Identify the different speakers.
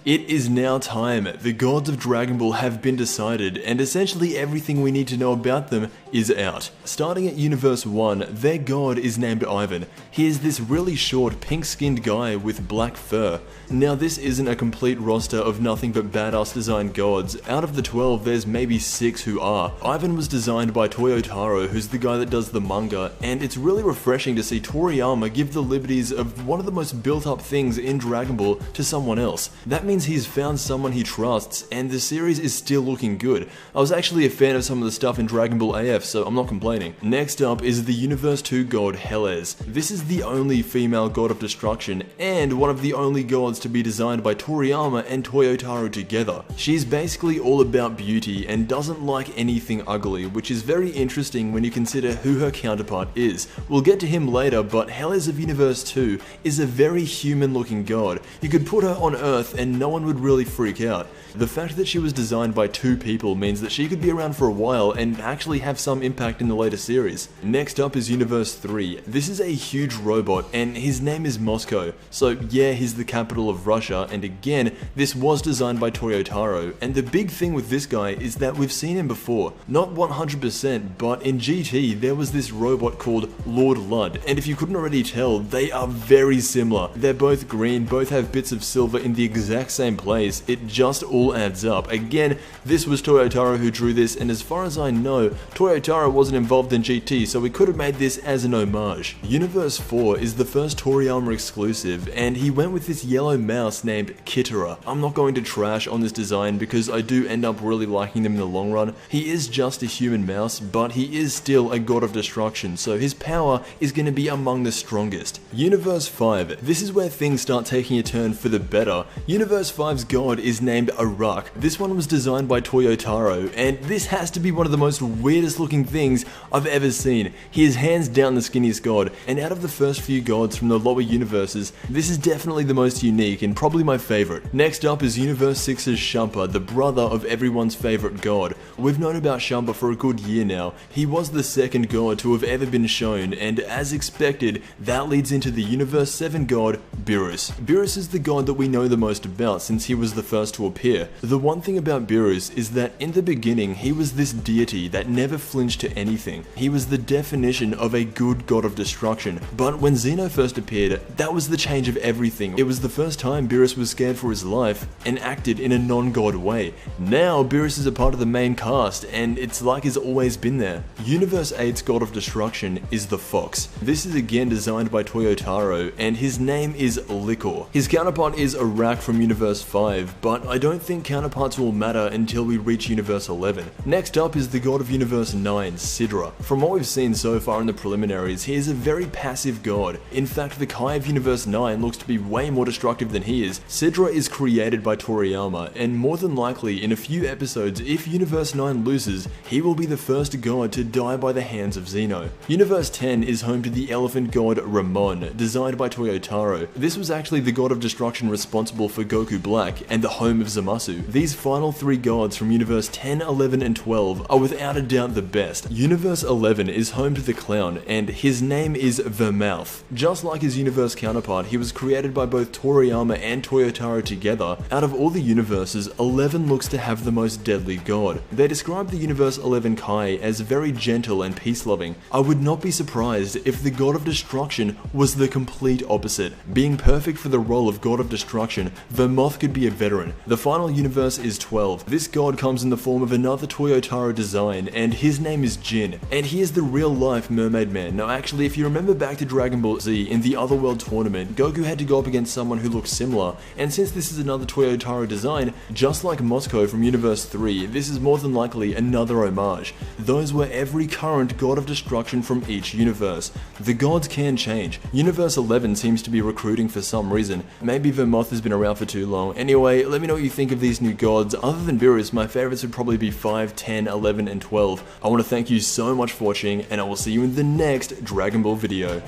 Speaker 1: It is now time. The gods of Dragon Ball have been decided, and essentially everything we need to know about them is out. Starting at Universe 1, their god is named Ivan. He is this really short, pink-skinned guy with black fur. Now this isn't a complete roster of nothing but badass designed gods. Out of the 12, there's maybe 6 who are. Ivan was designed by Toyotaro, who's the guy that does the manga, and it's really refreshing to see Toriyama give the liberties of one of the most built-up things in Dragon Ball to someone else. That means he's found someone he trusts, and the series is still looking good. I was actually a fan of some of the stuff in Dragon Ball AF, so I'm not complaining. Next up is the Universe 2 god Helez. This is the only female god of destruction, and one of the only gods to be designed by Toriyama and Toyotaro together. She's basically all about beauty and doesn't like anything ugly, which is very interesting when you consider who her counterpart is. We'll get to him later, but Helez of Universe 2 is a very human looking god. You could put her on Earth and no one would really freak out. The fact that she was designed by 2 people means that she could be around for a while and actually have some impact in the later series. Next up is Universe 3. This is a huge robot and his name is Moscow. So yeah, he's the capital of Russia, and again, this was designed by Toyotaro, and the big thing with this guy is that we've seen him before. Not 100%, but in GT there was this robot called Lord Ludd, and if you couldn't already tell, they are very similar. They're both green, both have bits of silver in the exact same place. It just all adds up. Again, this was Toyotaro who drew this, and as far as I know, Toyotaro wasn't involved in GT, so we could have made this as an homage. Universe 4 is the first Toriyama exclusive, and he went with this yellow mouse named Kitara. I'm not going to trash on this design because I do end up really liking them in the long run. He is just a human mouse, but he is still a god of destruction, so his power is going to be among the strongest. Universe 5. This is where things start taking a turn for the better. Universe 5's god is named Arak. This one was designed by Toyotaro, and this has to be one of the most weirdest looking things I've ever seen. He is hands down the skinniest god, and out of the first few gods from the lower universes, this is definitely the most unique and probably my favorite. Next up is Universe 6's Champa, the brother of everyone's favorite god. We've known about Champa for a good year now. He was the second god to have ever been shown, and as expected, that leads into the Universe 7 god, Beerus. Beerus is the god that we know the most about since he was the first to appear. The one thing about Beerus is that in the beginning, he was this deity that never flinched to anything. He was the definition of a good god of destruction, but when Xeno first appeared, that was the change of everything. It was the first time Beerus was scared for his life and acted in a non-god way. Now Beerus is a part of the main cast, and it's like he's always been there. Universe 8's god of destruction is the Fox. This is again designed by Toyotaro, and his name is Licor. His counterpart is Arak from Universe 5, but I don't think counterparts will matter until we reach Universe 11. Next up is the god of Universe 9, Sidra. From what we've seen so far in the preliminaries, he is a very passive god. In fact, the Kai of Universe 9 looks to be way more destructive than he is. Sidra is created by Toriyama, and more than likely in a few episodes, if Universe 9 loses, he will be the first god to die by the hands of Xeno. Universe 10 is home to the elephant god Ramon, designed by Toyotaro. This was actually the god of destruction responsible for Goku Black and the home of Zamasu. These final 3 gods from Universe 10, 11, and 12 are without a doubt the best. Universe 11 is home to the clown, and his name is Vermouth. Just like his universe counterpart, he was created by both Toriyama and Toyotaro together. Out of all the universes, 11 looks to have the most deadly god. They describe the Universe 11 Kai as very gentle and peace-loving. I would not be surprised if the god of destruction was the complete opposite. Being perfect for the role of god of destruction, Vermouth could be a veteran. The final universe is 12. This god comes in the form of another Toyotaro design, and his name is Jin, and he is the real-life Mermaid Man. Now actually, if you remember back to Dragon Ball Z, in the Otherworld tournament, Goku had to go up against someone who looks similar, and since this is another Toyotaro design, just like Moscow from Universe 3, this is more than likely another homage. Those were every current god of destruction from each universe. The gods can change. Universe 11 seems to be recruiting for some reason. Maybe Vermouth has been around for too long. Anyway, let me know what you think of these new gods. Other than Beerus, my favorites would probably be 5, 10, 11, and 12. I want to thank you so much for watching, and I will see you in the next Dragon Ball video.